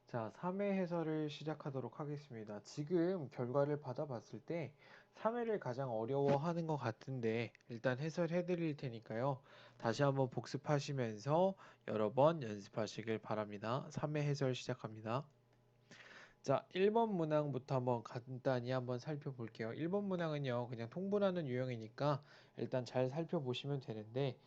자, 3회 해설을 시작하도록 하겠습니다. 지금 결과를 받아봤을 때 3회를 가장 어려워하는 것 같은데 일단 해설해 드릴 테니까요. 다시 한번 복습하시면서 여러 번 연습하시길 바랍니다. 3회 해설 시작합니다. 자, 1번 문항부터 한번 간단히 한번 살펴볼게요. 1번 문항은요, 그냥 통분하는 유형이니까 일단 잘 살펴보시면 되는데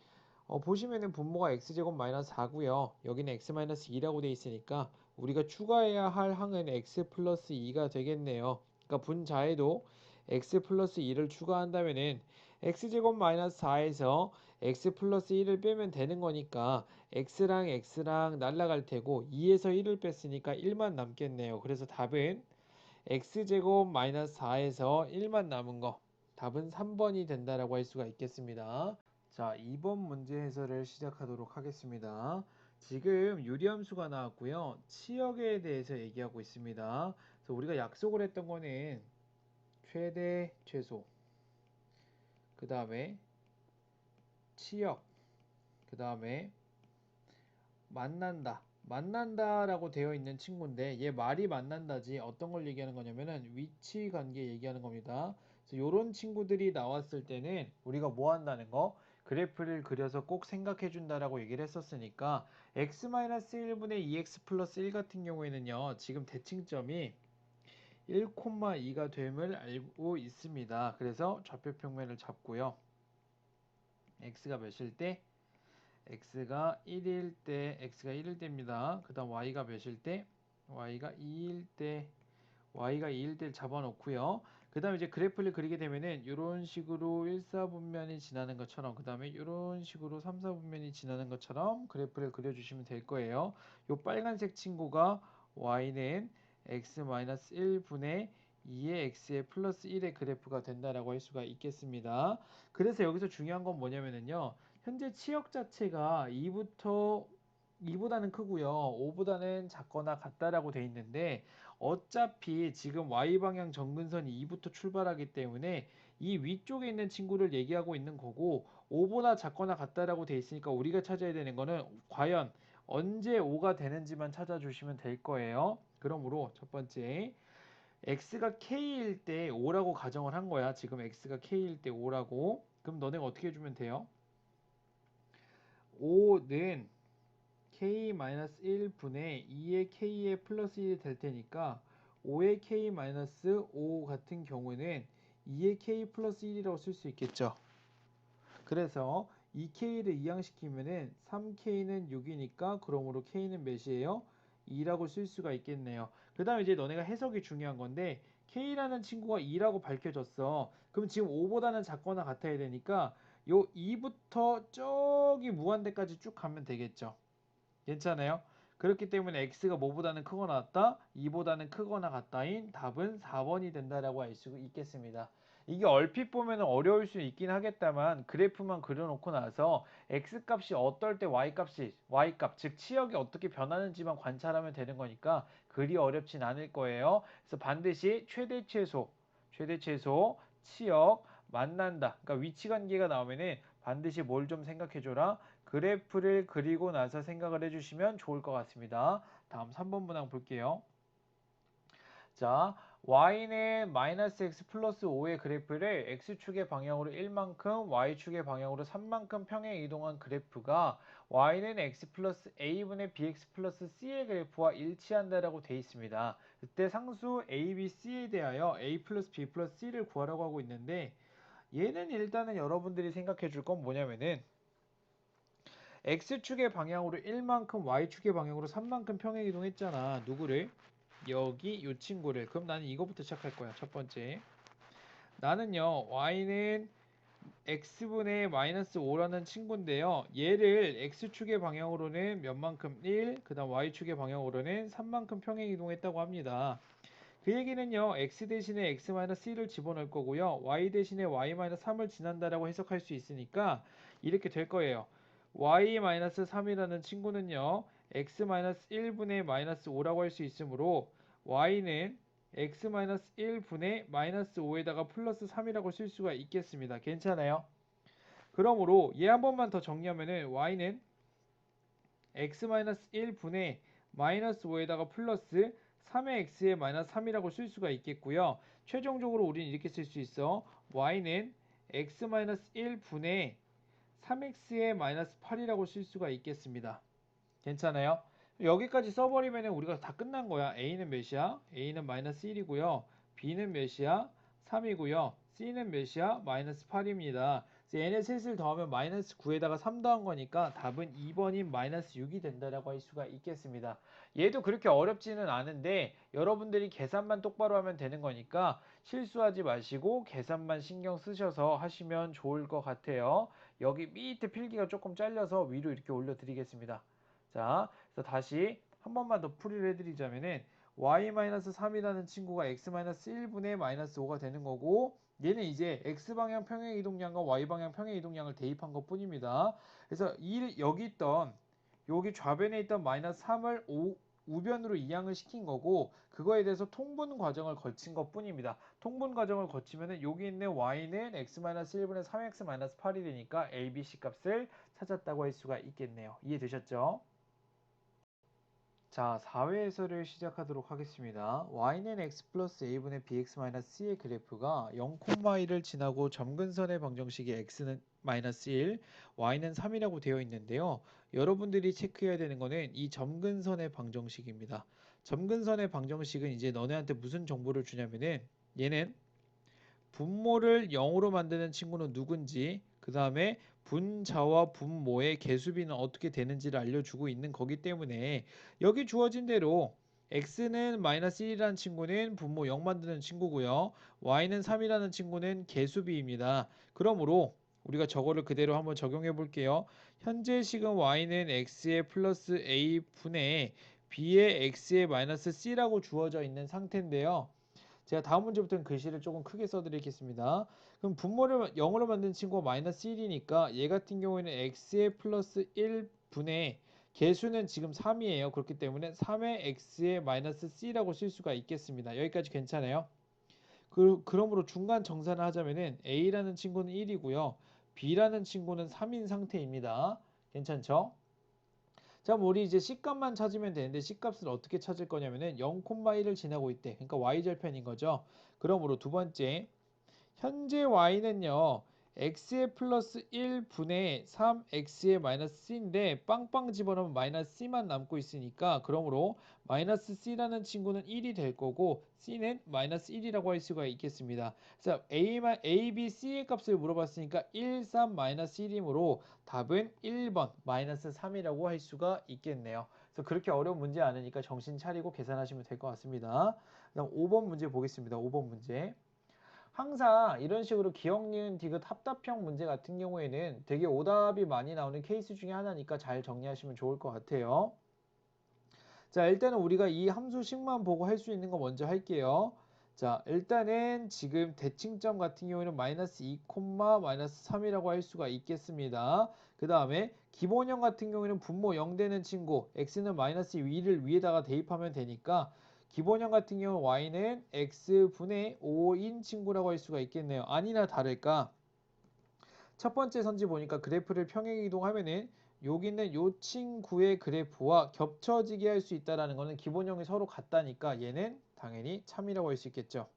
보시면은 분모가 x제곱 마이너스 4고요. 여기는 x 마이너스 2라고 돼 있으니까 우리가 추가해야 할 항은 x 플러스 2가 되겠네요. 그러니까 분자에도 x 플러스 2를 추가한다면은 x제곱 마이너스 4에서 x 플러스 1을 빼면 되는 거니까 x랑 날라갈 테고 2에서 1을 뺐으니까 1만 남겠네요. 그래서 답은 x제곱 마이너스 4에서 1만 남은 거 답은 3번이 된다라고 할 수가 있겠습니다. 자, 2번 문제 해설을 시작하도록 하겠습니다. 지금 유리함수가 나왔고요. 치역에 대해서 얘기하고 있습니다. 그래서 우리가 약속을 했던 거는 최대, 최소, 그 다음에 치역, 그 다음에 만난다라고 되어 있는 친구인데 얘 말이 만난다지 어떤 걸 얘기하는 거냐면은 위치 관계 얘기하는 겁니다. 그래서 요런 친구들이 나왔을 때는 우리가 뭐 한다는 거? 그래프를 그려서 꼭 생각해 준다라고 얘기를 했었으니까 x-1분의 2x 플러스 1 같은 경우에는요. 지금 대칭점이 1,2가 됨을 알고 있습니다. 그래서 좌표 평면을 잡고요. x가 몇일 때? x가 1일 때입니다. 그 다음 y가 몇일 때? y가 2일 때, y가 2일 때를 잡아놓고요. 그 다음에 이제 그래프를 그리게 되면은 이런 식으로 1, 4분면이 지나는 것처럼 그 다음에 이런 식으로 3, 4분면이 지나는 것처럼 그래프를 그려주시면 될 거예요. 요 빨간색 친구가 y는 x-1분의 2의 x의 플러스 1의 그래프가 된다라고 할 수가 있겠습니다. 그래서 여기서 중요한 건 뭐냐면은요. 현재 치역 자체가 2보다는 크고요. 5보다는 작거나 같다라고 돼 있는데 어차피 지금 y방향 정근선이 2부터 출발하기 때문에 이 위쪽에 있는 친구를 얘기하고 있는 거고 5보다 작거나 같다라고 돼 있으니까 우리가 찾아야 되는 거는 과연 언제 5가 되는지만 찾아주시면 될 거예요. 그러므로 첫 번째 x가 k일 때 5라고 가정을 한 거야. 지금 x가 k일 때 5라고. 그럼 너네가 어떻게 해주면 돼요? 5는 k-1분의 2의 k의 플러스 1이 될 테니까 5의 k-5 같은 경우는 2의 k 플러스 1이라고 쓸 수 있겠죠. 그래서 2k를 이항시키면은 3k는 6이니까 그러므로 k는 몇이에요? 2라고 쓸 수가 있겠네요. 그 다음에 이제 너네가 해석이 중요한 건데 k라는 친구가 2라고 밝혀졌어. 그럼 지금 5보다는 작거나 같아야 되니까 요 2부터 저기 무한대까지 쭉 가면 되겠죠. 괜찮아요? 그렇기 때문에 x가 뭐보다는 크거나 같다? 2보다는 크거나 같다인 답은 4번이 된다라고 할 수 있겠습니다. 이게 얼핏 보면 어려울 수 있긴 하겠다만 그래프만 그려놓고 나서 x값이 어떨 때 y값 즉 치역이 어떻게 변하는지만 관찰하면 되는 거니까 그리 어렵진 않을 거예요. 그래서 반드시 최대 최소, 치역, 만난다. 그러니까 위치 관계가 나오면은 반드시 뭘 좀 생각해 줘라. 그래프를 그리고 나서 생각을 해주시면 좋을 것 같습니다. 다음 3번 문항 볼게요. 자, y는 마이너스 x 플러스 5의 그래프를 x축의 방향으로 1만큼, y축의 방향으로 3만큼 평행 이동한 그래프가 y는 x 플러스 a분의 bx 플러스 c의 그래프와 일치한다라고 되어 있습니다. 그때 상수 a, b, c에 대하여 a 플러스 b 플러스 c를 구하라고 하고 있는데 얘는 일단은 여러분들이 생각해 줄 건 뭐냐면은 x축의 방향으로 1만큼 y축의 방향으로 3만큼 평행 이동했잖아. 누구를? 여기 요 친구를. 그럼 나는 이거부터 시작할 거야. 첫 번째. 나는요. y는 x분의 마이너스 5라는 친구인데요. 얘를 x축의 방향으로는 몇만큼 1, 그 다음 y축의 방향으로는 3만큼 평행 이동했다고 합니다. 그 얘기는요. x 대신에 x-1을 집어넣을 거고요. y 대신에 y-3을 지난다라고 해석할 수 있으니까 이렇게 될 거예요. y-3이라는 친구는요. x-1분의 마이너스 5라고 할 수 있으므로 y는 x-1분의 마이너스 5에다가 플러스 3이라고 쓸 수가 있겠습니다. 괜찮아요? 그러므로 얘 한 번만 더 정리하면은 y는 x-1분의 마이너스 5에다가 플러스 3의 x에 마이너스 3이라고 쓸 수가 있겠고요. 최종적으로 우리는 이렇게 쓸 수 있어. y는 x 마이너스 1분의 3x에 마이너스 8이라고 쓸 수가 있겠습니다. 괜찮아요? 여기까지 써버리면 우리가 다 끝난 거야. a는 몇이야? a는 마이너스 1이고요. b는 몇이야? 3이고요. c는 몇이야? 마이너스 8입니다. 얘네 셋을 더하면 마이너스 9에다가 3 더한 거니까 답은 2번인 마이너스 6이 된다라고 할 수가 있겠습니다. 얘도 그렇게 어렵지는 않은데 여러분들이 계산만 똑바로 하면 되는 거니까 실수하지 마시고 계산만 신경 쓰셔서 하시면 좋을 것 같아요. 여기 밑에 필기가 조금 잘려서 위로 이렇게 올려드리겠습니다. 자, 그래서 다시 한 번만 더 풀이를 해드리자면은 y-3이라는 친구가 x-1분의 마이너스 5가 되는 거고 얘는 이제 x방향 평행 이동량과 y방향 평행 이동량을 대입한 것 뿐입니다. 그래서 여기 있던 여기 좌변에 있던 마이너스 3을 우변으로 이항을 시킨 거고 그거에 대해서 통분 과정을 거친 것 뿐입니다. 통분 과정을 거치면은 여기 있는 y는 x-1분의 3x-8이 되니까 a, b, c 값을 찾았다고 할 수가 있겠네요. 이해되셨죠? 자, 4회 해설을 시작하도록 하겠습니다. y는 x 플러스 a분의 bx 마이너스 c의 그래프가 0,1을 지나고 점근선의 방정식이 x는 마이너스 1, y는 3이라고 되어 있는데요. 여러분들이 체크해야 되는 거는 이 점근선의 방정식입니다. 점근선의 방정식은 이제 너네한테 무슨 정보를 주냐면은 얘는 분모를 0으로 만드는 친구는 누군지 그 다음에 분자와 분모의 개수비는 어떻게 되는지를 알려주고 있는 거기 때문에 여기 주어진 대로 x는 마이너스 1이라는 친구는 분모 0 만드는 친구고요. y는 3이라는 친구는 개수비입니다. 그러므로 우리가 저거를 그대로 한번 적용해 볼게요. 현재식은 y는 x의 플러스 a분의 b의 x의 마이너스 c라고 주어져 있는 상태인데요. 제가 다음 문제부터는 글씨를 조금 크게 써드리겠습니다. 그럼 분모를 0으로 만든 친구가 마이너스 1이니까 얘 같은 경우에는 x의 플러스 1분의 개수는 지금 3이에요. 그렇기 때문에 3의 x의 마이너스 c라고 쓸 수가 있겠습니다. 여기까지 괜찮아요? 그러므로 중간 정산을 하자면은 a라는 친구는 1이고요. b라는 친구는 3인 상태입니다. 괜찮죠? 자, 우리 이제 C값만 찾으면 되는데 C값을 어떻게 찾을 거냐면은 0,1을 지나고 있대. 그러니까 Y절편인 거죠. 그러므로 두 번째, 현재 y는요 x의 플러스 1분의 3x의 마이너스 c인데 빵빵 집어넣으면 마이너스 c만 남고 있으니까 그러므로 마이너스 c라는 친구는 1이 될 거고 c는 마이너스 1이라고 할 수가 있겠습니다. 그래서 a, b, c의 값을 물어봤으니까 1, 3, 마이너스 1이므로 답은 1번 마이너스 3이라고 할 수가 있겠네요. 그래서 그렇게 어려운 문제 아니니까 정신 차리고 계산하시면 될 것 같습니다. 그다음 5번 문제 보겠습니다. 5번 문제. 항상 이런 식으로 기억, 니은, 디귿 합답형 문제 같은 경우에는 되게 오답이 많이 나오는 케이스 중에 하나니까 잘 정리하시면 좋을 것 같아요. 자, 일단은 우리가 이 함수식만 보고 할 수 있는 거 먼저 할게요. 자, 일단은 지금 대칭점 같은 경우에는 마이너스 2, 마이너스 3이라고 할 수가 있겠습니다. 그 다음에 기본형 같은 경우에는 분모 0 되는 친구 x는 마이너스 2를 위에다가 대입하면 되니까 기본형 같은 경우 y는 x분의 5인 친구라고 할 수가 있겠네요. 아니나 다를까 첫 번째 선지 보니까 그래프를 평행 이동하면은 여기 있는 요 친구의 그래프와 겹쳐지게 할 수 있다라는 거는 기본형이 서로 같다니까 얘는 당연히 참이라고 할 수 있겠죠.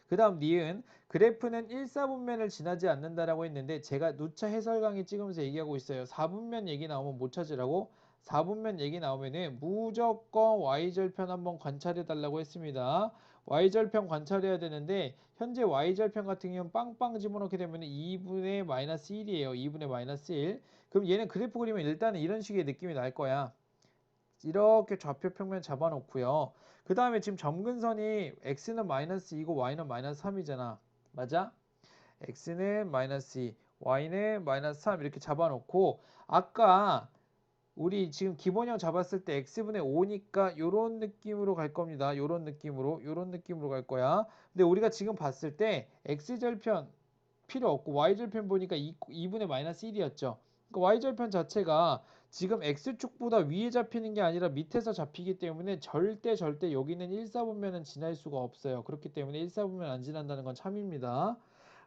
그 다음 니은 그래프는 1사분면을 지나지 않는다라고 했는데 제가 누차 해설 강의 찍으면서 얘기하고 있어요. 4분면 얘기 나오면 못 찾으라고 4분면 얘기 나오면은 무조건 y절편 한번 관찰해 달라고 했습니다. y절편 관찰해야 되는데 현재 y절편 같은 경우는 빵빵 집어넣게 되면 2분의 마이너스 1이에요. 2분의 마이너스 1. 그럼 얘는 그래프 그리면 일단은 이런 식의 느낌이 날 거야. 이렇게 좌표 평면 잡아놓고요. 그 다음에 지금 점근선이 x는 마이너스 2고 y는 마이너스 3이잖아. 맞아? x는 마이너스 2, y는 마이너스 3 이렇게 잡아놓고 아까 우리 지금 기본형 잡았을 때 x분의 5니까 요런 느낌으로 갈 겁니다. 요런 느낌으로 갈 거야. 근데 우리가 지금 봤을 때 x절편 필요 없고 y절편 보니까 2분의 마이너스 1이었죠. 그러니까 y절편 자체가 지금 x축보다 위에 잡히는 게 아니라 밑에서 잡히기 때문에 절대 여기는 1사분면은 지날 수가 없어요. 그렇기 때문에 1사분면 안 지난다는 건 참입니다.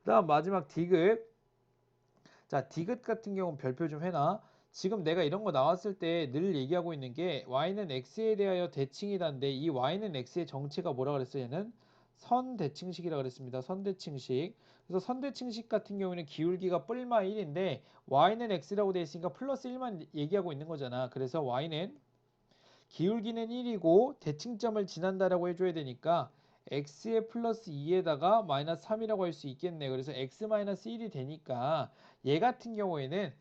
그 다음 마지막 디귿. 자, 디귿 같은 경우는 별표 좀 해놔. 지금 내가 이런 거 나왔을 때 늘 얘기하고 있는 게 y는 x에 대하여 대칭이다인데 이 y는 x의 정체가 뭐라 그랬어요? 얘는 선대칭식이라 그랬습니다. 선대칭식. 그래서 선대칭식 같은 경우에는 기울기가 뿔마 1인데 y는 x라고 되어 있으니까 플러스 1만 얘기하고 있는 거잖아. 그래서 y는 기울기는 1이고 대칭점을 지난다라고 해줘야 되니까 x의 플러스 2에다가 마이너스 3이라고 할 수 있겠네요. 그래서 x 마이너스 1이 되니까 얘 같은 경우에는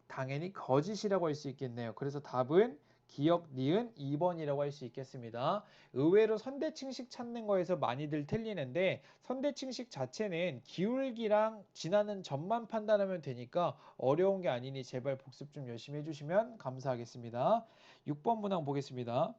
당연히 거짓이라고 할 수 있겠네요. 그래서 답은 기억 니은 2번이라고 할 수 있겠습니다. 의외로 선대칭식 찾는 거에서 많이들 틀리는데 선대칭식 자체는 기울기랑 지나는 점만 판단하면 되니까 어려운 게 아니니 제발 복습 좀 열심히 해주시면 감사하겠습니다. 6번 문항 보겠습니다.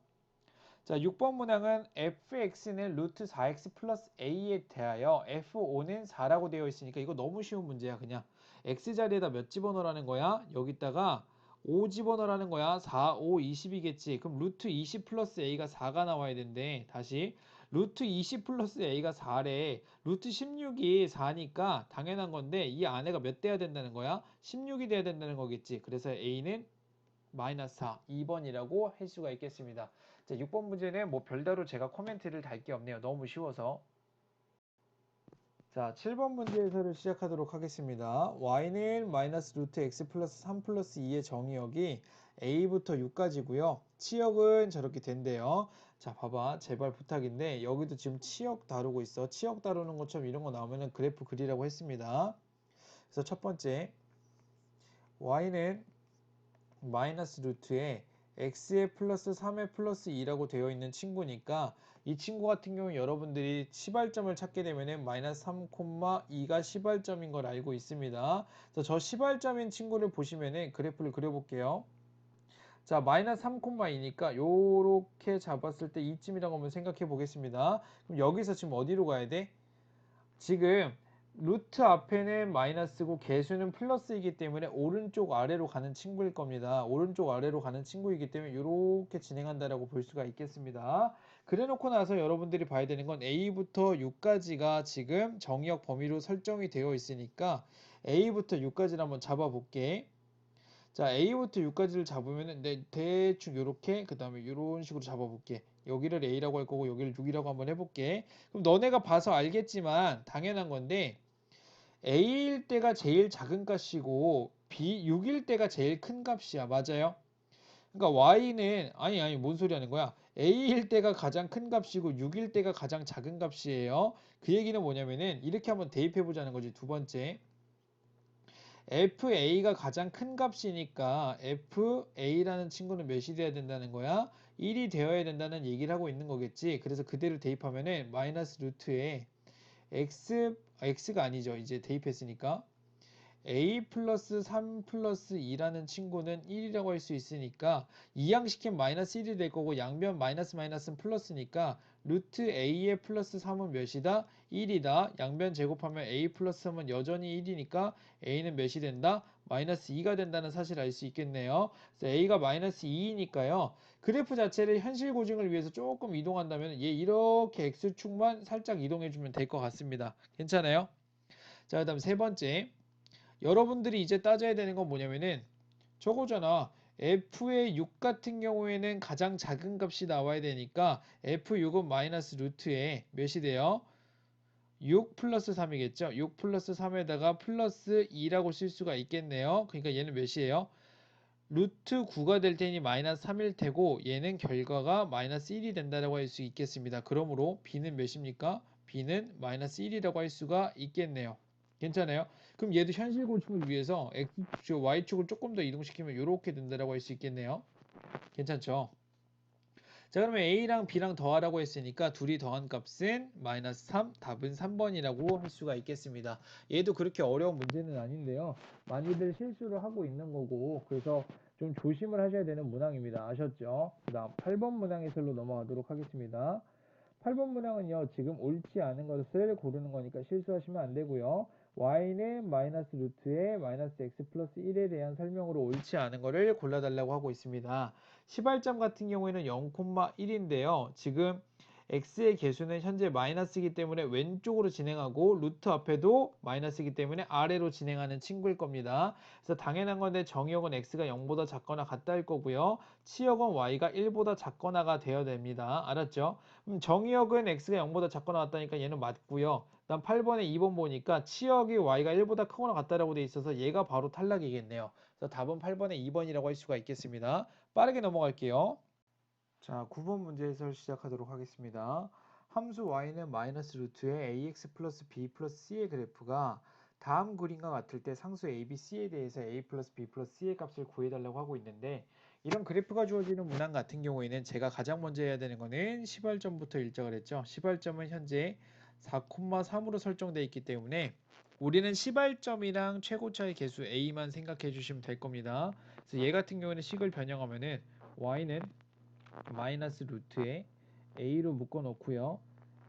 자, 6번 문항은 fx는 루트 4x 플러스 a에 대하여 f5는 4라고 되어 있으니까 이거 너무 쉬운 문제야. 그냥 x 자리에다 몇 집어넣으라는 거야? 여기다가 5 집어넣으라는 거야. 4, 5, 20이겠지. 그럼 루트 20 플러스 a가 4가 나와야 된대. 다시 루트 20 플러스 a가 4래. 루트 16이 4니까 당연한 건데 이 안에가 몇 돼야 된다는 거야? 16이 돼야 된다는 거겠지. 그래서 a는 마이너스 4, 2번이라고 할 수가 있겠습니다. 자, 6번 문제는 뭐 별다로 제가 코멘트를 달 게 없네요. 너무 쉬워서. 자, 7번 문제 해설을 시작하도록 하겠습니다. y는 마이너스 루트 x 플러스 3 플러스 2의 정의역이 a부터 6까지고요. 치역은 저렇게 된대요. 자, 봐봐. 제발 부탁인데 여기도 지금 치역 다루고 있어. 치역 다루는 것처럼 이런 거 나오면은 그래프 그리라고 했습니다. 그래서 첫 번째 y는 마이너스 루트에 x에 플러스 3에 플러스 2라고 되어 있는 친구니까 이 친구 같은 경우 여러분들이 시발점을 찾게 되면은 마이너스 3,2가 시발점인 걸 알고 있습니다. 그래서 저 시발점인 친구를 보시면은 그래프를 그려볼게요. 자, 마이너스 3,2니까 요렇게 잡았을 때 이쯤이라고 한번 생각해 보겠습니다. 그럼 여기서 지금 어디로 가야 돼? 지금 루트 앞에는 마이너스고 개수는 플러스이기 때문에 오른쪽 아래로 가는 친구일 겁니다. 오른쪽 아래로 가는 친구이기 때문에 이렇게 진행한다라고 볼 수가 있겠습니다. 그래 놓고 나서 여러분들이 봐야 되는 건 A부터 6까지가 지금 정의역 범위로 설정이 되어 있으니까 A부터 6까지를 한번 잡아볼게. 자, A부터 6까지를 잡으면은 대충 요렇게 그 다음에 이런 식으로 잡아볼게. 여기를 A라고 할 거고 여기를 6이라고 한번 해볼게. 그럼 너네가 봐서 알겠지만 당연한 건데 A일 때가 제일 작은 값이고 B 6일 때가 제일 큰 값이야. 맞아요? 그러니까 Y는 아니 뭔 소리 하는 거야? A일 때가 가장 큰 값이고 6일 때가 가장 작은 값이에요. 그 얘기는 뭐냐면은 이렇게 한번 대입해 보자는 거지. 두 번째. FA가 가장 큰 값이니까 FA라는 친구는 몇이 돼야 된다는 거야? 1이 되어야 된다는 얘기를 하고 있는 거겠지. 그래서 그대로 대입하면은 마이너스 루트에 X가 아니죠. 이제 대입했으니까. A 플러스 3 플러스 2라는 친구는 1이라고 할 수 있으니까 이항시키면 마이너스 1이 될 거고 양변 마이너스 마이너스는 플러스니까 루트 A의 플러스 3은 몇이다? 1이다. 양변 제곱하면 A 플러스 3은 여전히 1이니까 A는 몇이 된다? 마이너스 2가 된다는 사실을 알 수 있겠네요. 그래서 A가 마이너스 2이니까요. 그래프 자체를 현실 고증을 위해서 조금 이동한다면 얘 이렇게 X축만 살짝 이동해주면 될 것 같습니다. 괜찮아요? 자, 그 다음 세 번째. 여러분들이 이제 따져야 되는 건 뭐냐면은 저거잖아. F의 6 같은 경우에는 가장 작은 값이 나와야 되니까 F6은 마이너스 루트에 몇이 돼요? 6 플러스 3이겠죠? 6 플러스 3에다가 플러스 2라고 쓸 수가 있겠네요. 그러니까 얘는 몇이에요? 루트 9가 될 테니 마이너스 3일 테고 얘는 결과가 마이너스 1이 된다고 할 수 있겠습니다. 그러므로 B는 몇입니까? B는 마이너스 1이라고 할 수가 있겠네요. 괜찮아요? 그럼 얘도 현실 고증을 위해서 Y축을 조금 더 이동시키면 이렇게 된다고 할 수 있겠네요. 괜찮죠? 자, 그러면 A랑 B랑 더하라고 했으니까 둘이 더한 값은 마이너스 3, 답은 3번이라고 할 수가 있겠습니다. 얘도 그렇게 어려운 문제는 아닌데요. 많이들 실수를 하고 있는 거고 그래서 좀 조심을 하셔야 되는 문항입니다. 아셨죠? 그 다음 8번 문항 해설로 넘어가도록 하겠습니다. 8번 문항은요, 지금 옳지 않은 것을 고르는 거니까 실수하시면 안 되고요. y는 마이너스 루트에 마이너스 x 플러스 1에 대한 설명으로 옳지 않은 거를 골라달라고 하고 있습니다. 시발점 같은 경우에는 0,1인데요. 지금 x의 개수는 현재 마이너스이기 때문에 왼쪽으로 진행하고 루트 앞에도 마이너스이기 때문에 아래로 진행하는 친구일 겁니다. 그래서 당연한 건데 정의역은 x가 0보다 작거나 같다일 거고요. 치역은 y가 1보다 작거나가 되어야 됩니다. 알았죠? 정의역은 x가 0보다 작거나 같다니까 얘는 맞고요. 다음 8번에 2번 보니까 치역이 y가 1보다 크거나 같다라고 돼 있어서 얘가 바로 탈락이겠네요. 그래서 답은 8번에 2번이라고 할 수가 있겠습니다. 빠르게 넘어갈게요. 자, 9번 문제 해설 시작하도록 하겠습니다. 함수 y는 마이너스 루트의 ax 플러스 b 플러스 c의 그래프가 다음 그림과 같을 때 상수 a, b, c에 대해서 a 플러스 b 플러스 c의 값을 구해달라고 하고 있는데 이런 그래프가 주어지는 문항 같은 경우에는 제가 가장 먼저 해야 되는 거는 시발점부터 일정을 했죠. 시발점은 현재 4,3으로 설정되어 있기 때문에 우리는 시발점이랑 최고차의 개수 a만 생각해 주시면 될 겁니다. 그래서 얘 같은 경우에는 식을 변형하면은 y는 마이너스 루트에 a로 묶어 놓고요.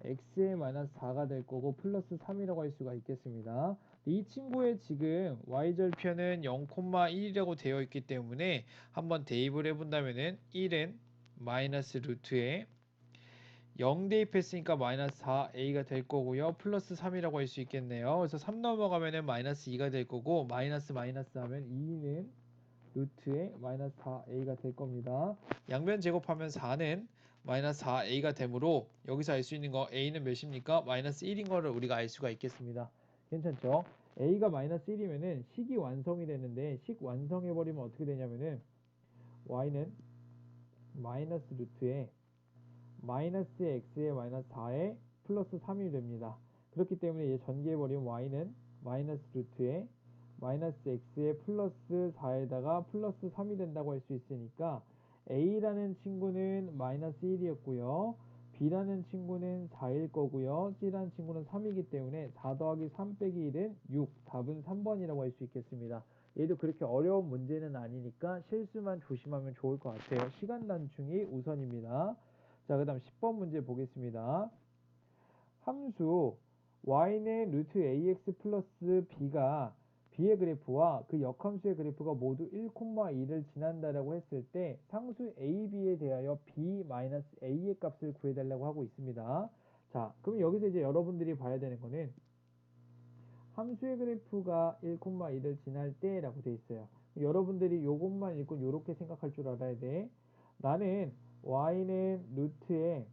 x의 마이너스 4가 될 거고 플러스 3이라고 할 수가 있겠습니다. 이 친구의 지금 y절편은 0,1이라고 되어 있기 때문에 한번 대입을 해본다면은 1은 마이너스 루트에 0 대입했으니까 마이너스 4a가 될 거고요. 플러스 3이라고 할 수 있겠네요. 그래서 3 넘어가면은 마이너스 2가 될 거고 마이너스 마이너스 하면 2는 루트에 마이너스 4a가 될 겁니다. 양변 제곱하면 4는 마이너스 4a가 되므로 여기서 알 수 있는 거 a는 몇입니까? 마이너스 1인 거를 우리가 알 수가 있겠습니다. 괜찮죠? a가 마이너스 1이면은 식이 완성이 되는데 식 완성해버리면 어떻게 되냐면은 y는 마이너스 루트에 마이너스 x의 마이너스 4에 플러스 3이 됩니다. 그렇기 때문에 얘 전개해버리면 y는 마이너스 루트에 마이너스 x의 플러스 4에다가 플러스 3이 된다고 할 수 있으니까 a라는 친구는 마이너스 1이었고요. b라는 친구는 4일 거고요. c라는 친구는 3이기 때문에 4 더하기 3 빼기 1은 6. 답은 3번이라고 할 수 있겠습니다. 얘도 그렇게 어려운 문제는 아니니까 실수만 조심하면 좋을 것 같아요. 시간 단축이 우선입니다. 자, 그 다음 10번 문제 보겠습니다. 함수 y는 루트 ax 플러스 b가 b의 그래프와 그 역함수의 그래프가 모두 1,2를 지난다라고 했을 때 상수 ab에 대하여 b-a의 값을 구해달라고 하고 있습니다. 자, 그럼 여기서 이제 여러분들이 봐야 되는 거는 함수의 그래프가 1,2를 지날 때라고 돼 있어요. 여러분들이 요것만 읽고 요렇게 생각할 줄 알아야 돼. 나는 y는 루트에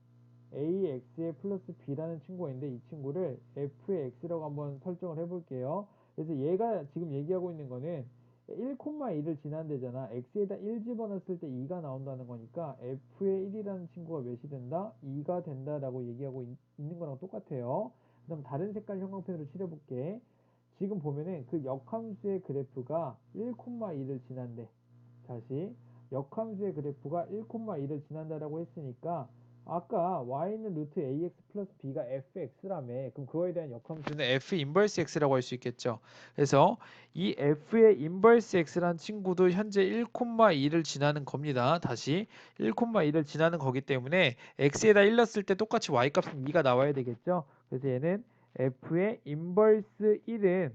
ax의 플러스 b라는 친구가 있는데 이 친구를 f의 x라고 한번 설정을 해볼게요. 그래서 얘가 지금 얘기하고 있는 거는 1,2를 지난대잖아. x에다 1 집어넣었을 때 2가 나온다는 거니까 f의 1이라는 친구가 몇이 된다? 2가 된다라고 얘기하고 있는 거랑 똑같아요. 그다음 다른 색깔 형광펜으로 칠해볼게. 지금 보면은 그 역함수의 그래프가 1,2를 지난대. 다시 역함수의 그래프가 1,2를 지난다라고 했으니까 아까 y는 루트 ax 플러스 b가 fx라며. 그럼 그거에 대한 역함수는 f 인버스 x라고 할 수 있겠죠. 그래서 이 f의 인버스 x라는 친구도 현재 1,2를 지나는 겁니다. 다시 1,2를 지나는 거기 때문에 x에다 1 넣었을 때 똑같이 y 값은 2가 나와야 되겠죠. 그래서 얘는 f의 인버스 1은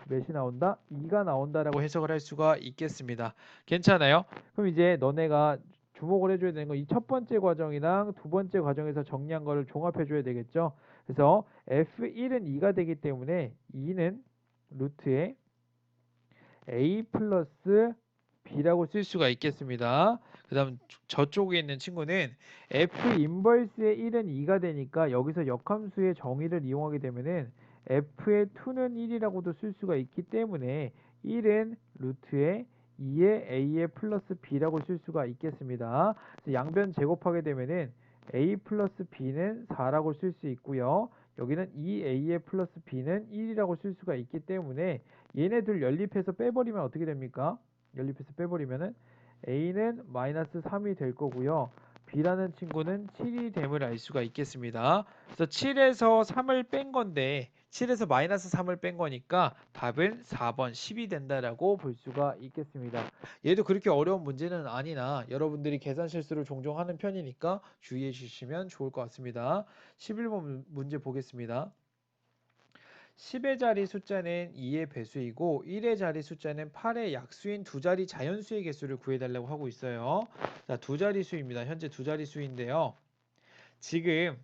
몇이 나온다? 2가 나온다라고 해석을 할 수가 있겠습니다. 괜찮아요? 그럼 이제 너네가 주목을 해줘야 되는 건 이 첫 번째 과정이랑 두 번째 과정에서 정리한 거를 종합해줘야 되겠죠. 그래서 F1은 2가 되기 때문에 2는 루트에 A 플러스 B라고 쓸 수가 있겠습니다. 그 다음 저쪽에 있는 친구는 F 인버스의 1은 2가 되니까 여기서 역함수의 정의를 이용하게 되면은 F의 2는 1이라고도 쓸 수가 있기 때문에 1은 루트에 2의 A의 플러스 B라고 쓸 수가 있겠습니다. 양변 제곱하게 되면은 A 플러스 B는 4라고 쓸 수 있고요. 여기는 2A의 플러스 B는 1이라고 쓸 수가 있기 때문에 얘네들 연립해서 빼버리면 어떻게 됩니까? 연립해서 빼버리면은 A는 마이너스 3이 될 거고요. B라는 친구는 7이 됨을 알 수가 있겠습니다. 그래서 7에서 3을 뺀 건데 7에서 마이너스 3을 뺀 거니까 답은 4번 10이 된다라고 볼 수가 있겠습니다. 얘도 그렇게 어려운 문제는 아니나 여러분들이 계산 실수를 종종 하는 편이니까 주의해 주시면 좋을 것 같습니다. 11번 문제 보겠습니다. 10의 자리 숫자는 2의 배수이고 1의 자리 숫자는 8의 약수인 두 자리 자연수의 개수를 구해달라고 하고 있어요. 자, 두 자리 수입니다. 현재 두 자리 수인데요. 지금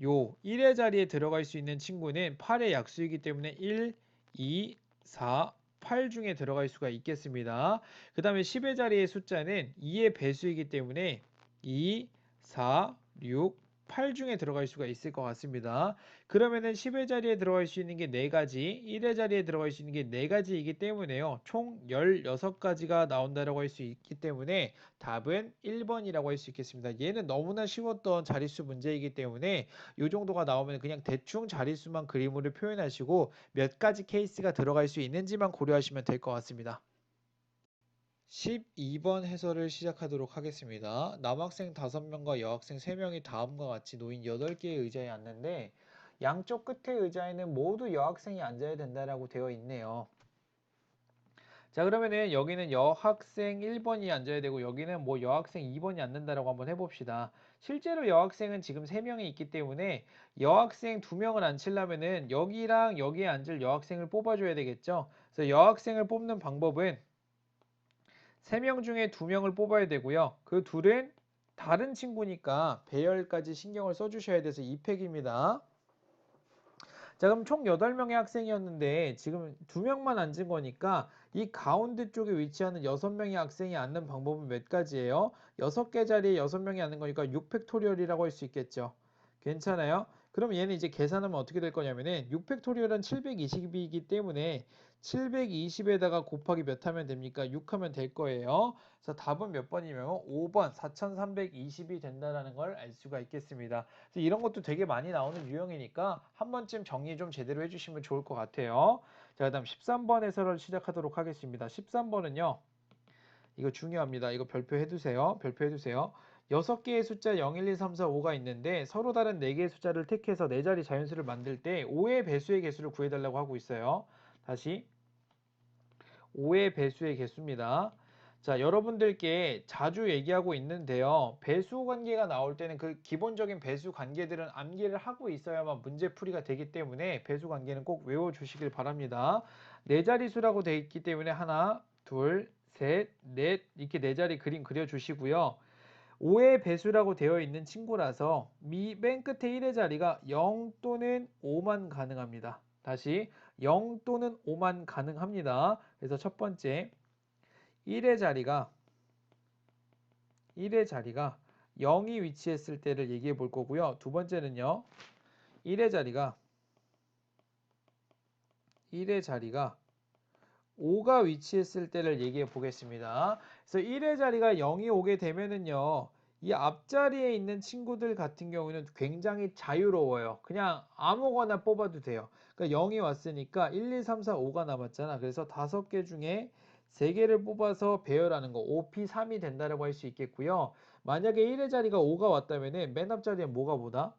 요 1의 자리에 들어갈 수 있는 친구는 8의 약수이기 때문에 1, 2, 4, 8 중에 들어갈 수가 있겠습니다. 그 다음에 10의 자리의 숫자는 2의 배수이기 때문에 2, 4, 6, 8 중에 들어갈 수가 있을 것 같습니다. 그러면은 10의 자리에 들어갈 수 있는 게 4가지, 1의 자리에 들어갈 수 있는 게 4가지이기 때문에요. 총 16가지가 나온다라고 할 수 있기 때문에 답은 1번이라고 할 수 있겠습니다. 얘는 너무나 쉬웠던 자릿수 문제이기 때문에 이 정도가 나오면 그냥 대충 자릿수만 그림으로 표현하시고 몇 가지 케이스가 들어갈 수 있는지만 고려하시면 될 것 같습니다. 12번 해설을 시작하도록 하겠습니다. 남학생 5명과 여학생 3명이 다음과 같이 놓인 8개의 의자에 앉는데 양쪽 끝의 의자에는 모두 여학생이 앉아야 된다라고 되어 있네요. 자, 그러면은 여기는 여학생 1번이 앉아야 되고 여기는 뭐 여학생 2번이 앉는다라고 한번 해봅시다. 실제로 여학생은 지금 3명이 있기 때문에 여학생 2명을 앉히려면은 여기랑 여기에 앉을 여학생을 뽑아줘야 되겠죠. 그래서 여학생을 뽑는 방법은 3명 중에 2명을 뽑아야 되고요. 그 둘은 다른 친구니까 배열까지 신경을 써주셔야 돼서 2팩입니다. 자, 그럼 총 8명의 학생이었는데 지금 2명만 앉은 거니까 이 가운데 쪽에 위치하는 6명의 학생이 앉는 방법은 몇 가지예요? 6개 자리에 6명이 앉는 거니까 6팩토리얼이라고 할 수 있겠죠. 괜찮아요? 그럼 얘는 이제 계산하면 어떻게 될 거냐면은 6팩토리얼은 720이기 때문에 720에다가 곱하기 몇 하면 됩니까? 6 하면 될 거예요. 그래서 답은 몇 번이면 5번 4320이 된다라는 걸 알 수가 있겠습니다. 그래서 이런 것도 되게 많이 나오는 유형이니까 한 번쯤 정리 좀 제대로 해주시면 좋을 것 같아요. 자, 그다음 13번 해설을 시작하도록 하겠습니다. 13번은요. 이거 중요합니다. 이거 별표해 두세요. 별표해 두세요. 6개의 숫자 0, 1, 2, 3, 4, 5가 있는데 서로 다른 4개의 숫자를 택해서 4자리 자연수를 만들 때 5의 배수의 개수를 구해달라고 하고 있어요. 다시 5의 배수의 개수입니다. 자, 여러분들께 자주 얘기하고 있는데요. 배수 관계가 나올 때는 그 기본적인 배수 관계들은 암기를 하고 있어야만 문제 풀이가 되기 때문에 배수 관계는 꼭 외워주시길 바랍니다. 네 자리수라고 되어 있기 때문에 하나, 둘, 셋, 넷 이렇게 네 자리 그림 그려주시고요. 5의 배수라고 되어 있는 친구라서 맨 끝에 1의 자리가 0 또는 5만 가능합니다. 다시 0 또는 5만 가능합니다. 그래서 첫 번째 1의 자리가 0이 위치했을 때를 얘기해 볼 거고요. 두 번째는요. 1의 자리가 5가 위치했을 때를 얘기해 보겠습니다. 그래서 1의 자리가 0이 오게 되면은요. 이 앞자리에 있는 친구들 같은 경우는 굉장히 자유로워요. 그냥 아무거나 뽑아도 돼요. 그러니까 0이 왔으니까 1, 2, 3, 4, 5가 남았잖아. 그래서 5개 중에 3개를 뽑아서 배열하는 거 5P3이 된다라고 할 수 있겠고요. 만약에 1의 자리가 5가 왔다면은 맨 앞자리에 뭐가 보다?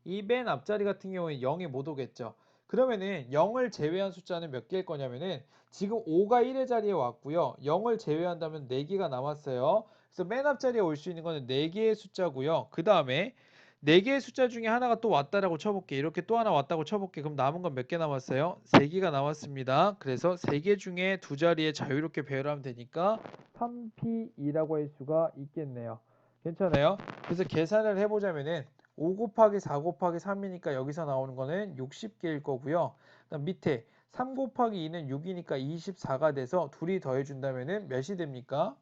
이 맨 앞자리 같은 경우에 0이 못 오겠죠. 그러면은 0을 제외한 숫자는 몇 개일 거냐면은 지금 5가 1의 자리에 왔고요. 0을 제외한다면 4개가 남았어요. 그래서 맨 앞자리에 올 수 있는 거는 4개의 숫자고요. 그 다음에 4개의 숫자 중에 하나가 또 왔다라고 쳐볼게. 이렇게 또 하나 왔다고 쳐볼게. 그럼 남은 건 몇 개 남았어요? 3개가 남았습니다. 그래서 3개 중에 두 자리에 자유롭게 배열하면 되니까 3P2라고 할 수가 있겠네요. 괜찮아요? 그래서 계산을 해보자면은 5 곱하기 4 곱하기 3이니까 여기서 나오는 거는 60개일 거고요. 그다음 밑에 3 곱하기 2는 6이니까 24가 돼서 둘이 더해준다면은 몇이 됩니까?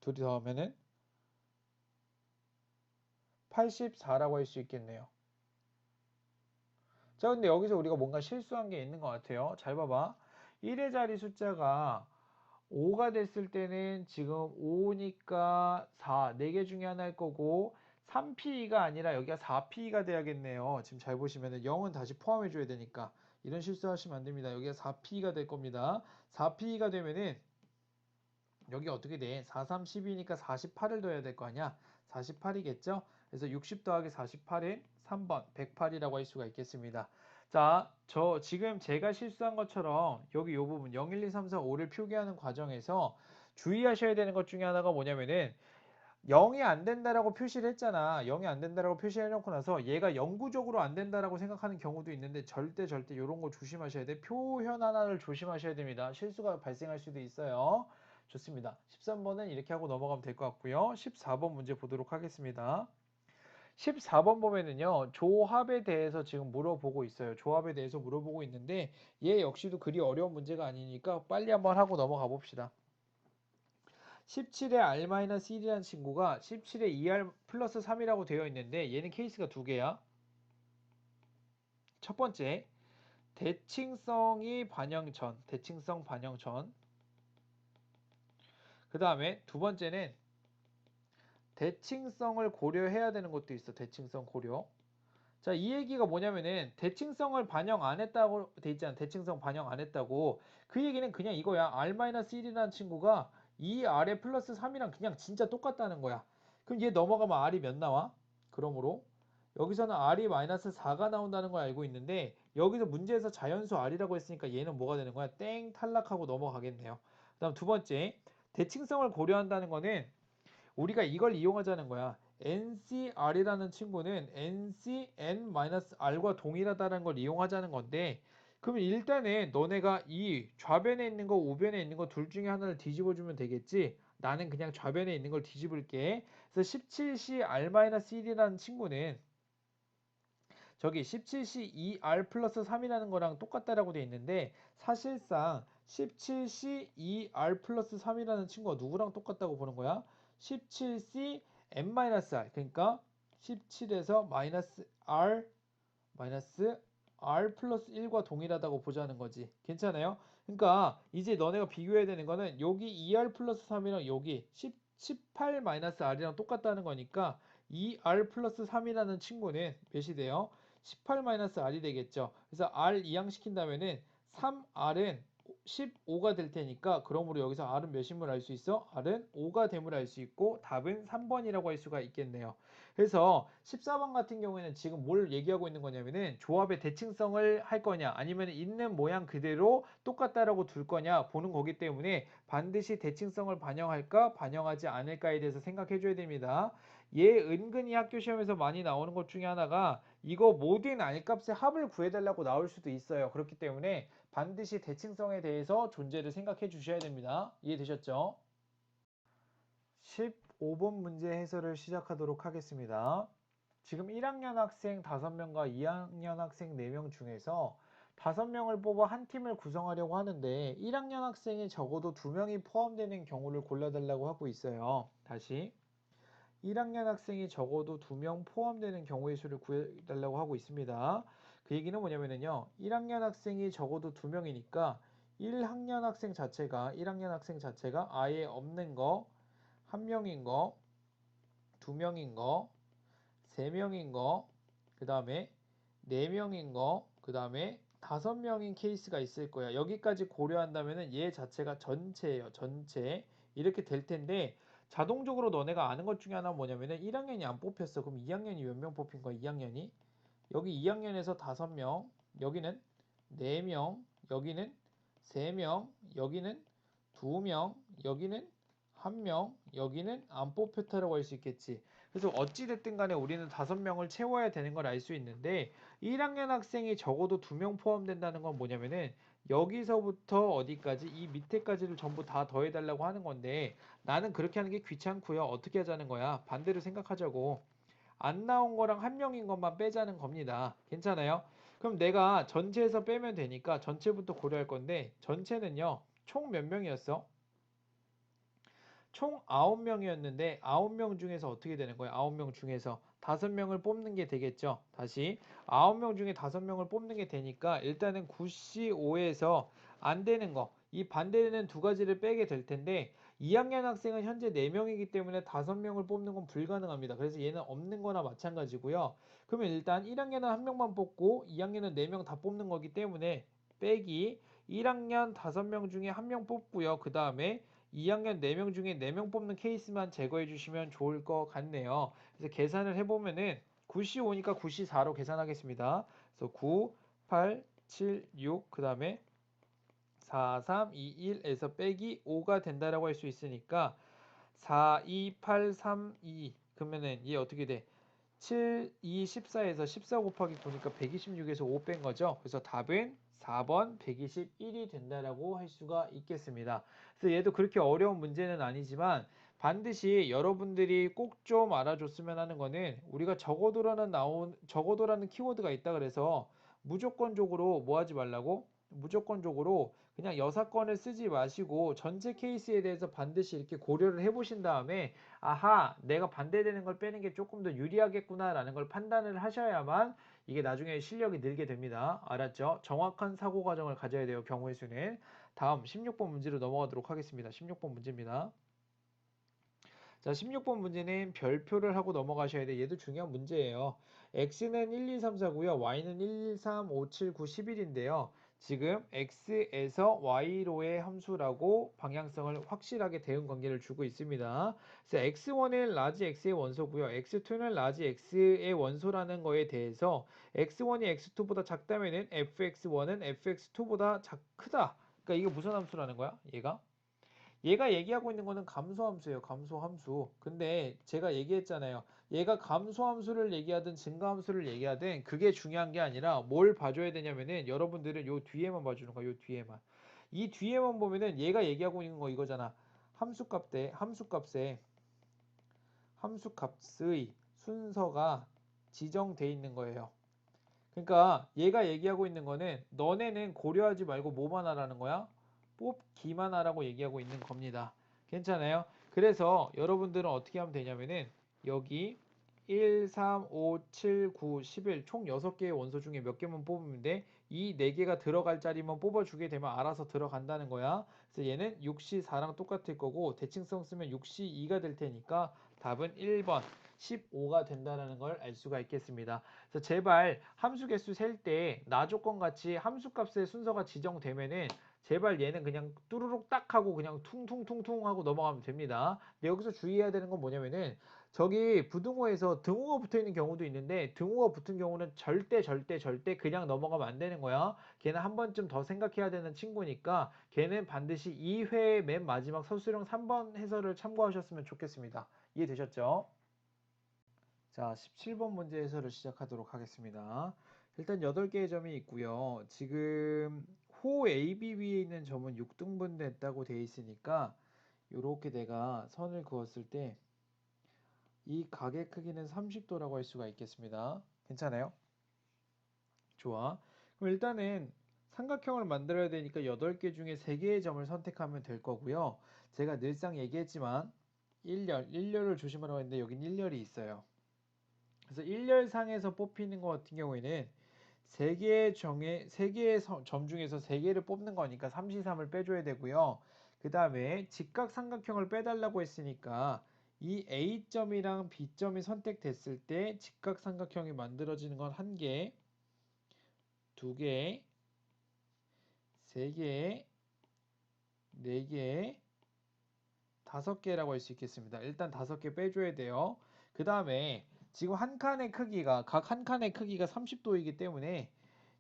둘이 더하면은 84라고 할 수 있겠네요. 자, 근데 여기서 우리가 뭔가 실수한 게 있는 것 같아요. 잘 봐봐. 1의 자리 숫자가 5가 됐을 때는 지금 5니까 4, 4개 중에 하나일 거고 3P가 아니라 여기가 4P가 돼야겠네요. 지금 잘 보시면은 0은 다시 포함해 줘야 되니까 이런 실수하시면 안 됩니다. 여기가 4P가 될 겁니다. 4P가 되면은 여기 어떻게 돼? 4, 3, 10이니까 48을 더해야 될 거 아니야? 48이겠죠? 그래서 60 더하기 48은 3번 108이라고 할 수가 있겠습니다. 자, 저 지금 제가 실수한 것처럼 여기 이 부분 0, 1, 2, 3, 4, 5를 표기하는 과정에서 주의하셔야 되는 것 중에 하나가 뭐냐면은 0이 안 된다라고 표시를 했잖아. 0이 안 된다라고 표시해놓고 나서 얘가 영구적으로 안 된다라고 생각하는 경우도 있는데 절대 이런 거 조심하셔야 돼. 표현 하나를 조심하셔야 됩니다. 실수가 발생할 수도 있어요. 좋습니다. 13번은 이렇게 하고 넘어가면 될 것 같고요. 14번 문제 보도록 하겠습니다. 14번 보면은요, 조합에 대해서 지금 물어보고 있어요. 조합에 대해서 물어보고 있는데, 얘 역시도 그리 어려운 문제가 아니니까 빨리 한번 하고 넘어가 봅시다. 17에 r-1이라는 친구가 17에 2r 플러스 3이라고 되어 있는데, 얘는 케이스가 두 개야. 첫 번째, 대칭성이 반영전, 대칭성 반영전. 그 다음에 두 번째는 대칭성을 고려해야 되는 것도 있어. 대칭성 고려. 자, 이 얘기가 뭐냐면은 대칭성을 반영 안 했다고 돼 있잖아. 대칭성 반영 안 했다고. 그 얘기는 그냥 이거야. r-1이라는 친구가 2r에 플러스 3이랑 그냥 진짜 똑같다는 거야. 그럼 얘 넘어가면 r이 몇 나와? 그러므로 여기서는 r이 마이너스 4가 나온다는 걸 알고 있는데 여기서 문제에서 자연수 r이라고 했으니까 얘는 뭐가 되는 거야? 땡 탈락하고 넘어가겠네요. 그다음 두 번째, 대칭성을 고려한다는 거는 우리가 이걸 이용하자는 거야. NCR이라는 친구는 NCN-R과 동일하다는 걸 이용하자는 건데 그러면 일단은 너네가 이 좌변에 있는 거 우변에 있는 거 둘 중에 하나를 뒤집어 주면 되겠지. 나는 그냥 좌변에 있는 걸 뒤집을게. 그래서 17C R-1이라는 친구는 저기 17C 2R 플러스 3이라는 거랑 똑같다라고 돼 있는데 사실상 17C 2R 플러스 3이라는 친구가 누구랑 똑같다고 보는 거야? 17C n-r 그러니까 17에서 마이너스 R 플러스 1과 동일하다고 보자는 거지. 괜찮아요? 그러니까 이제 너네가 비교해야 되는 거는 여기 2R 플러스 3이랑 여기 18 마이너스 R이랑 똑같다는 거니까 2R 플러스 3이라는 친구는 몇이 돼요? 18-r이 되겠죠. 그래서 r 이항시킨다면은 3r은 15가 될 테니까 그러므로 여기서 r은 몇임을 알 수 있어? r은 5가 됨을 알 수 있고 답은 3번이라고 할 수가 있겠네요. 그래서 14번 같은 경우에는 지금 뭘 얘기하고 있는 거냐면은 조합의 대칭성을 할 거냐 아니면 있는 모양 그대로 똑같다라고 둘 거냐 보는 거기 때문에 반드시 대칭성을 반영할까 반영하지 않을까에 대해서 생각해 줘야 됩니다. 얘 은근히 학교 시험에서 많이 나오는 것 중에 하나가 이거 모든 R값의 합을 구해달라고 나올 수도 있어요. 그렇기 때문에 반드시 대칭성에 대해서 존재를 생각해 주셔야 됩니다. 이해되셨죠? 15번 문제 해설을 시작하도록 하겠습니다. 지금 1학년 학생 5명과 2학년 학생 4명 중에서 5명을 뽑아 한 팀을 구성하려고 하는데 1학년 학생이 적어도 2명이 포함되는 경우를 골라달라고 하고 있어요. 다시 1학년 학생이 적어도 2명 포함되는 경우의 수를 구해달라고 하고 있습니다. 그 얘기는 뭐냐면요. 1학년 학생이 적어도 2명이니까 1학년 학생 자체가 아예 없는 거, 1명인 거, 2명인 거, 3명인 거, 그 다음에 4명인 거, 그 다음에 5명인 케이스가 있을 거야. 여기까지 고려한다면 얘 자체가 전체예요. 전체. 이렇게 될 텐데 자동적으로 너네가 아는 것 중에 하나는 뭐냐면은 1학년이 안 뽑혔어. 그럼 2학년이 몇 명 뽑힌 거야? 2학년이. 여기 2학년에서 5명, 여기는 4명, 여기는 3명, 여기는 2명, 여기는 1명, 여기는 안 뽑혔다라고 할 수 있겠지. 그래서 어찌됐든 간에 우리는 5명을 채워야 되는 걸 알 수 있는데 1학년 학생이 적어도 2명 포함된다는 건 뭐냐면은 여기서부터 어디까지 이 밑에까지를 전부 다 더해달라고 하는 건데 나는 그렇게 하는 게 귀찮고요. 어떻게 하자는 거야? 반대로 생각하자고. 안 나온 거랑 1명인 것만 빼자는 겁니다. 괜찮아요? 그럼 내가 전체에서 빼면 되니까 전체부터 고려할 건데 전체는요. 총 몇 명이었어? 총 9명이었는데 9명 중에서 어떻게 되는 거예요? 9명 중에서 5명을 뽑는 게 되겠죠. 다시 9명 중에 5명을 뽑는 게 되니까 일단은 9C5에서 안 되는 거, 이 반대되는 두 가지를 빼게 될 텐데 2학년 학생은 현재 4명이기 때문에 5명을 뽑는 건 불가능합니다. 그래서 얘는 없는 거나 마찬가지고요. 그러면 일단 1학년은 1명만 뽑고 2학년은 4명 다 뽑는 거기 때문에 빼기 1학년 5명 중에 1명 뽑고요. 그 다음에 2학년 4명 중에 4명 뽑는 케이스만 제거해 주시면 좋을 것 같네요. 그래서 계산을 해보면은 9C5니까 9C4로 계산하겠습니다. 그래서 9, 8, 7, 6, 그 다음에 4, 3, 2, 1에서 빼기 5가 된다라고 할 수 있으니까 4, 2, 8, 3, 2 그러면은 얘 어떻게 돼? 7, 2, 14에서 14 곱하기 9니까 126에서 5 뺀 거죠. 그래서 답은 4번 121이 된다라고 할 수가 있겠습니다. 그래서 얘도 그렇게 어려운 문제는 아니지만 반드시 여러분들이 꼭 좀 알아줬으면 하는 거는 우리가 적어도라는 키워드가 있다 그래서 무조건적으로 뭐 하지 말라고? 무조건적으로 그냥 여사건을 쓰지 마시고 전체 케이스에 대해서 반드시 이렇게 고려를 해보신 다음에 아하, 내가 반대되는 걸 빼는 게 조금 더 유리하겠구나라는 걸 판단을 하셔야만 이게 나중에 실력이 늘게 됩니다. 알았죠? 정확한 사고 과정을 가져야 돼요. 경우의 수는. 다음 16번 문제로 넘어가도록 하겠습니다. 16번 문제입니다. 자, 16번 문제는 별표를 하고 넘어가셔야 돼. 얘도 중요한 문제예요. x는 1, 2, 3, 4고요. y는 1, 2, 3, 5, 7, 9, 11인데요. 지금 x에서 y로의 함수라고 방향성을 확실하게 대응 관계를 주고 있습니다. 그래서 x1은 라지 x의 원소고요. x2는 라지 x의 원소라는 거에 대해서 x1이 x2보다 작다면은 fx1은 fx2보다 크다. 그러니까 이게 무슨 함수라는 거야? 얘가 얘기하고 있는 거는 감소함수예요. 감소함수. 근데 제가 얘기했잖아요. 얘가 감소함수를 얘기하든 증가함수를 얘기하든 그게 중요한 게 아니라 뭘 봐줘야 되냐면은 여러분들은 요 뒤에만 봐주는 거야. 요 뒤에만. 이 뒤에만 보면은 얘가 얘기하고 있는 거 이거잖아. 함수값의 순서가 지정돼 있는 거예요. 그러니까 얘가 얘기하고 있는 거는 너네는 고려하지 말고 뭐만 하라는 거야? 뽑기만 하라고 얘기하고 있는 겁니다. 괜찮아요? 그래서 여러분들은 어떻게 하면 되냐면은 여기 1, 3, 5, 7, 9, 11 총 6개의 원소 중에 몇 개만 뽑으면 돼. 이 4개가 들어갈 자리만 뽑아주게 되면 알아서 들어간다는 거야. 그래서 얘는 6시 4랑 똑같을 거고 대칭성 쓰면 6시 2가 될 테니까 답은 1번 15가 된다는 걸 알 수가 있겠습니다. 그래서 제발 함수 개수 셀 때 나 조건 같이 함수 값의 순서가 지정되면은 제발 얘는 그냥 뚜루룩 딱 하고 그냥 퉁퉁퉁퉁 하고 넘어가면 됩니다. 근데 여기서 주의해야 되는 건 뭐냐면은 저기 부등호에서 등호가 붙어 있는 경우도 있는데 등호가 붙은 경우는 절대 그냥 넘어가면 안 되는 거야. 걔는 한 번쯤 더 생각해야 되는 친구니까 걔는 반드시 2회 맨 마지막 서술형 3번 해설을 참고하셨으면 좋겠습니다. 이해되셨죠? 자, 17번 문제 해설을 시작하도록 하겠습니다. 일단 8개의 점이 있고요. 지금 호 AB 위에 있는 점은 6등분 됐다고 돼 있으니까 이렇게 내가 선을 그었을 때 이 각의 크기는 30도라고 할 수가 있겠습니다. 괜찮아요? 좋아. 그럼 일단은 삼각형을 만들어야 되니까 8개 중에 3개의 점을 선택하면 될 거고요. 제가 늘상 얘기했지만 일렬을 조심하라고 했는데 여긴 일렬이 있어요. 그래서 일렬상에서 뽑히는 것 같은 경우에는 세 개의 점 중에서 3개를 뽑는 거니까 3C3을 빼줘야 되고요. 그 다음에 직각삼각형을 빼달라고 했으니까 이 A점이랑 B점이 선택됐을 때 직각삼각형이 만들어지는 건 1개, 2개, 3개, 4개, 5개라고 할 수 있겠습니다. 일단 5개 빼줘야 돼요. 그 다음에 지금 각 한 칸의 크기가 30도이기 때문에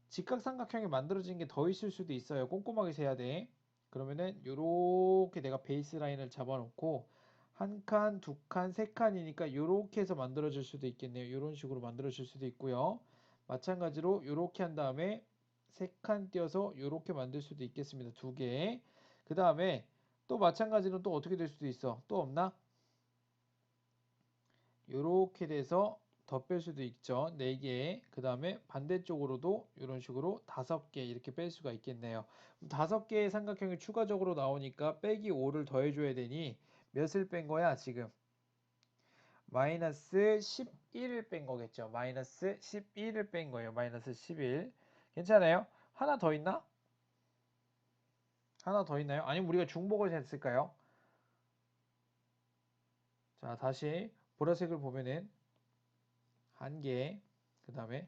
직각삼각형이 만들어진 게 더 있을 수도 있어요. 꼼꼼하게 세야 돼. 그러면은 요렇게 내가 베이스 라인을 잡아놓고 한 칸, 두 칸, 세 칸이니까 요렇게 해서 만들어질 수도 있겠네요. 요런 식으로 만들어질 수도 있고요. 마찬가지로 요렇게 한 다음에 세 칸 띄어서 요렇게 만들 수도 있겠습니다. 2개. 그 다음에 또 마찬가지로 또 어떻게 될 수도 있어. 또 없나? 요렇게 돼서 더 뺄 수도 있죠. 4개. 그 다음에 반대쪽으로도 이런 식으로 5개 이렇게 뺄 수가 있겠네요. 5개의 삼각형이 추가적으로 나오니까 빼기 5를 더해줘야 되니 몇을 뺀 거야 지금? 마이너스 11을 뺀 거겠죠. 마이너스 11을 뺀 거예요. 마이너스 11. 괜찮아요? 하나 더 있나? 하나 더 있나요? 아니면 우리가 중복을 했을까요? 자, 다시 보라색을 보면은 1개, 그 다음에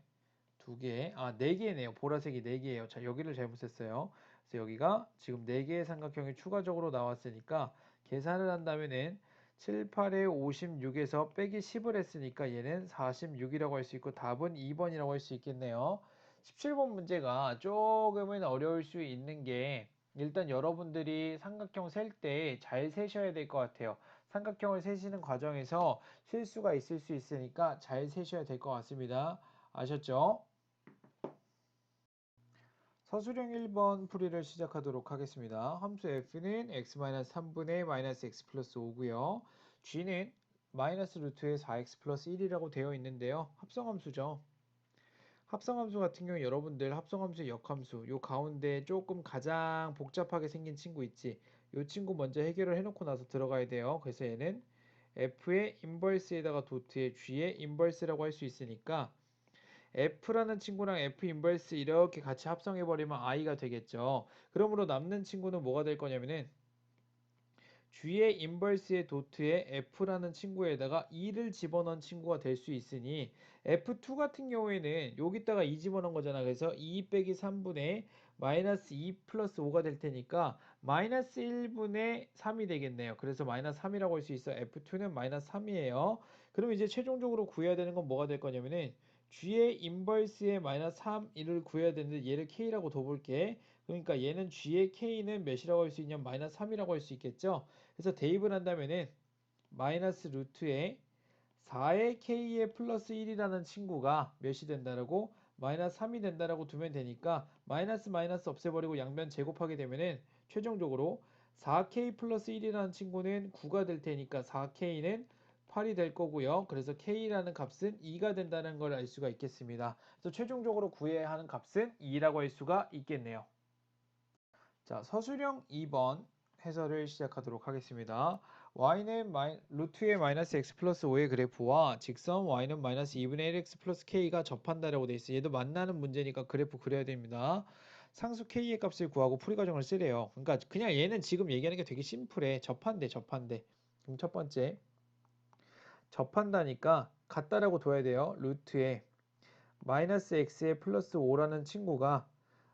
2개, 4개네요. 보라색이 4개예요. 자, 여기를 잘못했어요. 그래서 여기가 지금 4개의 삼각형이 추가적으로 나왔으니까 계산을 한다면은 7, 8에 56에서 빼기 10을 했으니까 얘는 46이라고 할 수 있고 답은 2번이라고 할 수 있겠네요. 17번 문제가 조금은 어려울 수 있는 게 일단 여러분들이 삼각형 셀 때 잘 세셔야 될 것 같아요. 삼각형을 세시는 과정에서 실수가 있을 수 있으니까 잘 세셔야 될 것 같습니다. 아셨죠? 서술형 1번 풀이를 시작하도록 하겠습니다. 함수 f는 x-3분의 -x 플러스 5고요. g는 마이너스 루트의 4x 플러스 1이라고 되어 있는데요. 합성함수죠. 합성함수 같은 경우 여러분들 합성함수의 역함수 요 가운데 조금 가장 복잡하게 생긴 친구 있지. 요 친구 먼저 해결을 해놓고 나서 들어가야 돼요. 그래서 얘는 f의 인버스에다가 도트의 g의 인버스라고 할 수 있으니까 f라는 친구랑 f 인버스 이렇게 같이 합성해버리면 i가 되겠죠. 그러므로 남는 친구는 뭐가 될 거냐면은 g의 인버스의 도트에 f라는 친구에다가 2를 집어넣은 친구가 될 수 있으니 f2 같은 경우에는 여기다가 2 집어넣은 거잖아. 그래서 2 빼기 3분의 마이너스 2 플러스 5가 될 테니까 마이너스 1분의 3이 되겠네요. 그래서 마이너스 3이라고 할 수 있어. f2는 마이너스 3이에요. 그럼 이제 최종적으로 구해야 되는 건 뭐가 될 거냐면은 g의 인버스의 마이너스 3, 를 구해야 되는데 얘를 k라고 둬볼게. 그러니까 얘는 g의 k는 몇이라고 할 수 있냐면 마이너스 3이라고 할 수 있겠죠. 그래서 대입을 한다면은 마이너스 루트에 4의 k의 플러스 1이라는 친구가 몇이 된다라고 마이너스 3이 된다라고 두면 되니까 마이너스 마이너스 없애버리고 양변 제곱하게 되면은 최종적으로 4k 플러스 1이라는 친구는 9가 될 테니까 4k는 8이 될 거고요. 그래서 k라는 값은 2가 된다는 걸 알 수가 있겠습니다. 그래서 최종적으로 구해야 하는 값은 2라고 할 수가 있겠네요. 자, 서술형 2번 해설을 시작하도록 하겠습니다. y는 루트의 마이너스 x 플러스 5의 그래프와 직선 y는 마이너스 2분의 1x 플러스 k가 접한다라고 돼 있어요. 얘도 만나는 문제니까 그래프 그려야 됩니다. 상수 k의 값을 구하고 풀이 과정을 쓰래요. 그러니까 그냥 얘는 지금 얘기하는 게 되게 심플해. 접한대. 그럼 첫 번째 접한다니까 같다라고 둬야 돼요. 루트에 마이너스 x의 플러스 5라는 친구가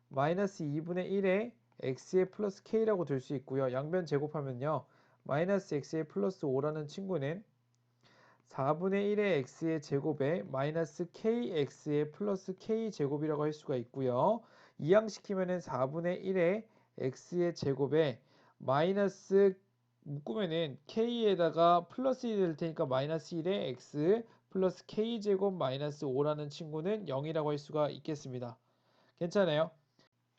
마이너스 2분의 1에 x의 플러스 k라고 둘 수 있고요. 양변 제곱하면요. 마이너스 x의 플러스 5라는 친구는 4분의 1의 x의 제곱에 마이너스 kx의 플러스 k 제곱이라고 할 수가 있고요. 이항시키면은 4분의 1의 x의 제곱에 마이너스 묶으면은 k에다가 플러스 1이 될 테니까 마이너스 1의 x 플러스 k 제곱 마이너스 5라는 친구는 0이라고 할 수가 있겠습니다. 괜찮아요?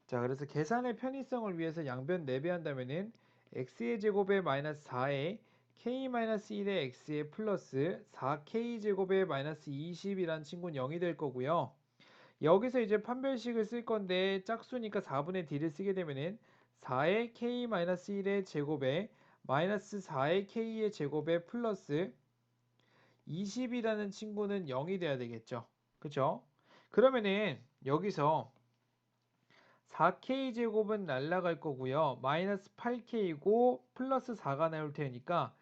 자, 그래서 계산의 편의성을 위해서 양변 4배 한다면은 x의 제곱에 마이너스 4에 k-1의 x의 플러스 4k 제곱에 마이너스 20이란 친구는 0이 될 거고요. 여기서 이제 판별식을 쓸 건데 짝수니까 4분의 d를 쓰게 되면은 4의 k-1의 제곱에 마이너스 4의 k의 제곱에 플러스 20이라는 친구는 0이 돼야 되겠죠. 그쵸? 그러면은 여기서 4k 제곱은 날라갈 거고요. 마이너스 8k고 플러스 4가 나올 테니까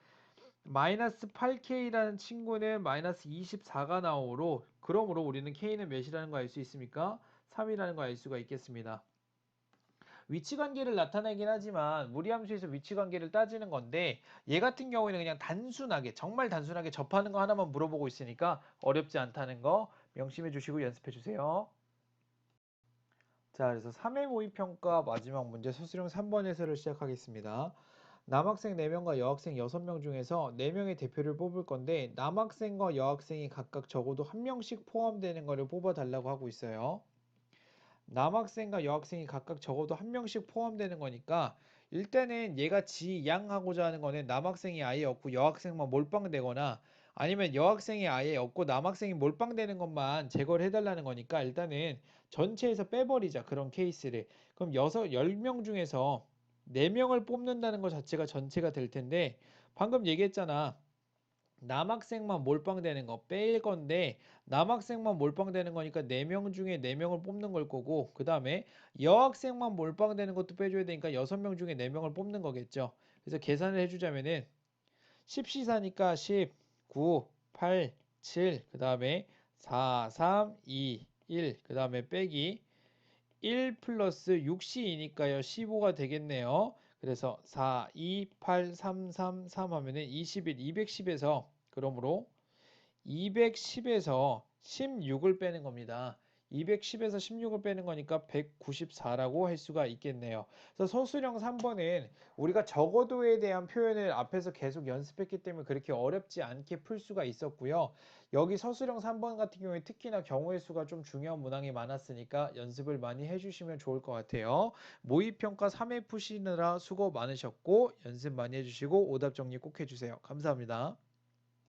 마이너스 8k라는 친구는 마이너스 24가 나오므로 그러므로 우리는 k는 몇이라는 거 알 수 있습니까? 3이라는 거 알 수가 있겠습니다. 위치관계를 나타내긴 하지만 무리함수에서 위치관계를 따지는 건데 얘 같은 경우에는 그냥 단순하게 정말 단순하게 접하는 거 하나만 물어보고 있으니까 어렵지 않다는 거 명심해 주시고 연습해 주세요. 자, 그래서 3회 모의평가 마지막 문제 서술형 3번 해설을 시작하겠습니다. 남학생 4명과 여학생 6명 중에서 4명의 대표를 뽑을 건데 남학생과 여학생이 각각 적어도 1명씩 포함되는 거를 뽑아달라고 하고 있어요. 남학생과 여학생이 각각 적어도 1명씩 포함되는 거니까 일단은 얘가 지양하고자 하는 거는 남학생이 아예 없고 여학생만 몰빵되거나 아니면 여학생이 아예 없고 남학생이 몰빵되는 것만 제거를 해달라는 거니까 일단은 전체에서 빼버리자 그런 케이스를. 그럼 10명 중에서 4명을 뽑는다는 것 자체가 전체가 될 텐데 방금 얘기했잖아. 남학생만 몰빵되는 거 뺄 건데 남학생만 몰빵되는 거니까 4명 중에 4명을 뽑는 걸 거고 그 다음에 여학생만 몰빵되는 것도 빼줘야 되니까 6명 중에 4명을 뽑는 거겠죠. 그래서 계산을 해주자면은 10시사니까 10, 9, 8, 7, 그 다음에 4, 3, 2, 1, 그 다음에 빼기 1 플러스 6시이니까요. 15가 되겠네요. 그래서 4, 2, 8, 3, 3, 3 하면은 21, 210에서 그러므로 210에서 16을 빼는 겁니다. 210에서 16을 빼는 거니까 194라고 할 수가 있겠네요. 그래서 서술형 3번은 우리가 적어도에 대한 표현을 앞에서 계속 연습했기 때문에 그렇게 어렵지 않게 풀 수가 있었고요. 여기 서술형 3번 같은 경우에 특히나 경우의 수가 좀 중요한 문항이 많았으니까 연습을 많이 해주시면 좋을 것 같아요. 모의평가 3회 푸시느라 수고 많으셨고 연습 많이 해주시고 오답 정리 꼭 해주세요. 감사합니다.